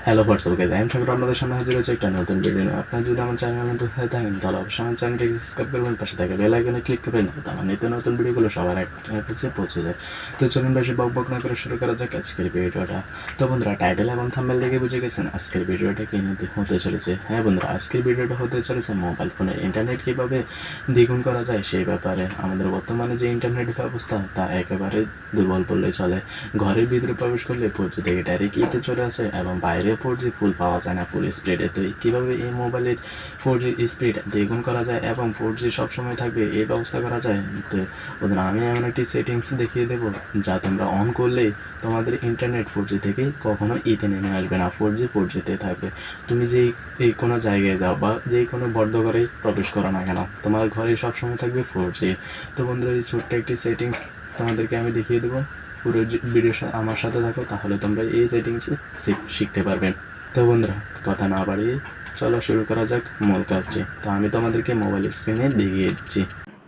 Hello WhatsApp guys, আমি সাগর আপনাদের সামনে হাজির হয়েছে একটা নতুন ভিডিও নিয়ে। আপনারা যদি আমার চ্যানেলে নতুন হয়ে থাকেন তাহলে অবশ্যই আমার চ্যানেলটিকে সাবস্ক্রাইব করবেন, পাশে থাকা বেল আইকনে ক্লিক করবেন যাতে আমার নিত্য নতুন ভিডিওগুলো সবার আগে কাছে পৌঁছে যায়। তো চলুন বেশি বকবক না করে শুরু করা যাক আজকের ভিডিওটা। তো বন্ধুরা, টাইটেল এবং থাম্বনেল দেখে বুঝে গেছেন আজকের ভিডিওটা কি নিয়ে হতে চলেছে। হ্যাঁ বন্ধুরা, আজকের ভিডিওটা হতে চলেছে মোবাইল ফোনের ইন্টারনেট কীভাবে দ্বিগুণ করা যায় সেই ব্যাপারে। আমাদের বর্তমানে যে ইন্টারনেট ব্যবস্থা তা একেবারে দুর্বল বললেই চলে। ঘরের ভিতরে প্রবেশ করলে 4G থেকে ডাইরেক্ট ইতে চলে আসে এবং বাইরে 4G ফুল পাওয়া যায় না ফুল স্পিডে। তো কীভাবে এই মোবাইলের 4G স্পিড দ্বিগুণ করা যায় এবং 4G সবসময় থাকবে এই ব্যবস্থা করা যায়। তো বন্ধুরা, আমি এমন একটি সেটিংস দেখিয়ে দেবো যা তোমরা অন করলেই তোমাদের ইন্টারনেট 4G থেকে কখনো ইতে নেমে আসবে না, 4G থাকবে। তুমি যেই এই কোনো জায়গায় যাও বা যেই কোনো বদ্ধ ঘরেই প্রবেশ করো না কেন, তোমার ঘরে সবসময় থাকবে 4G। তো বন্ধুরা, এই ছোট্ট একটি সেটিংস তোমাদেরকে আমি দেখিয়ে দেবো। পুরো ভিডিও আমার সাথে থাকো, তাহলে তোমরা এই সেটিংসে শিখতে পারবেন। তো বন্ধুরা, কথা না বাড়িয়ে চলো শুরু করা যাক মূল কাজটি। তো আমি তোমাদেরকে মোবাইল স্ক্রিনে দেখিয়ে দিচ্ছি।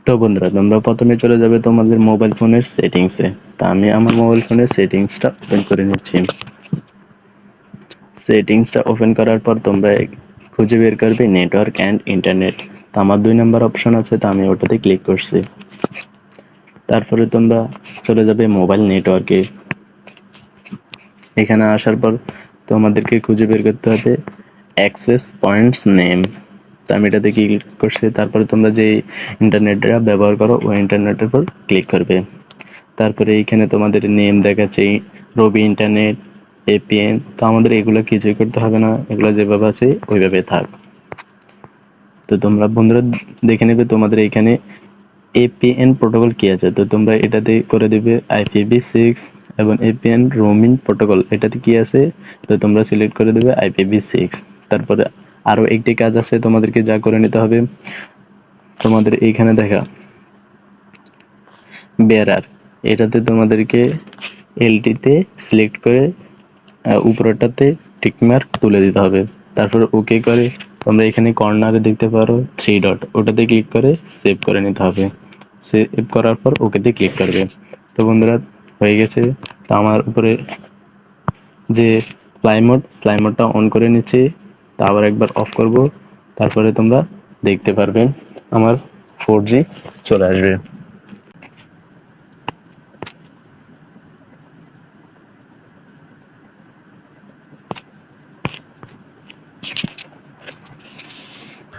তো বন্ধুরা, তোমরা প্রথমে চলে যাবে তোমাদের মোবাইল ফোনের সেটিংসে। তা আমি আমার মোবাইল ফোনের সেটিংসটা ওপেন করে নিচ্ছি। সেটিংসটা ওপেন করার পর তোমরা খুঁজে বের করবে নেটওয়ার্ক অ্যান্ড ইন্টারনেট। তো আমার 2 নম্বর অপশন আছে, তো আমি ওটাতে ক্লিক করছি। তারপরে তোমরা চলে যাবে মোবাইল নেটওয়ার্কে। এখানে আসার পর তোমাদেরকে খুঁজে বের করতে হবে অ্যাক্সেস পয়েন্টস নেম। তো আমি এটাতে ক্লিক করছি। তারপরে তোমরা যে ইন্টারনেটটা ব্যবহার করো ওই ইন্টারনেটের উপর ক্লিক করবে। তারপরে এইখানে তোমাদের নেম দেখাচ্ছে রবি ইন্টারনেট, এপিএন। তো আমাদের এগুলো কিছুই করতে হবে না, এগুলো যেভাবে আছে ওইভাবে থাক। তো তোমরা বন্ধুরা দেখে নেবে তোমাদের এখানে এপিএন প্রোটোকল কি আছে। তো তোমরা এটাতে করে দিবে IPv6 এবং এপিএন রোমিং প্রোটোকল এটাতে কি আছে, তো তোমরা সিলেক্ট করে দেবে IPv6। তারপরে আরো একটি কাজ আছে তোমাদেরকে যা করে নিতে হবে, তোমাদের এইখানে দেখা বেরার, এটাতে তোমাদেরকে এলটিতে সিলেক্ট করে উপরেরটাতে টিকমার্ক তুলে দিতে হবে। তারপর ওকে করে তোমরা এখানে কর্নারে দেখতে পারো 3 ডট, ওটাতে ক্লিক করে সেভ করে নিতে হবে। সেভ করার পর ওকেতে ক্লিক করবে। তো বন্ধুরা, হয়ে গেছে। তো আমার উপরে যে ফ্লাই মোডটা অন করে নিচ্ছি, তা আবার একবার অফ করব। তারপরে তোমরা দেখতে পারবেন আমার 4G চলে আসবে।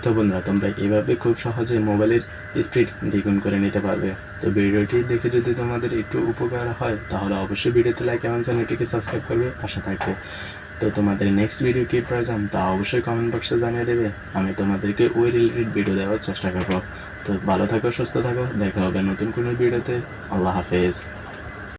তো বন্ধুরা, তোমরা এইভাবে খুব সহজে মোবাইলের স্পিড দ্বিগুণ করে নিতে পারবে। তো ভিডিওটি দেখে যদি তোমাদের একটু উপকার হয় তাহলে অবশ্যই ভিডিওতে লাইক এবং চ্যানেলটিকে সাবস্ক্রাইব করবে, পাশে থাকবে। তো তোমাদের নেক্সট ভিডিও কী প্রয়োজন তা অবশ্যই কমেন্ট বক্সে জানিয়ে দেবে, আমি তোমাদেরকে ওই রিলেটেড ভিডিও দেওয়ার চেষ্টা করবো। তো ভালো থাকো, সুস্থ থাকো, দেখা হবে নতুন কোনো ভিডিওতে। আল্লাহ হাফেজ।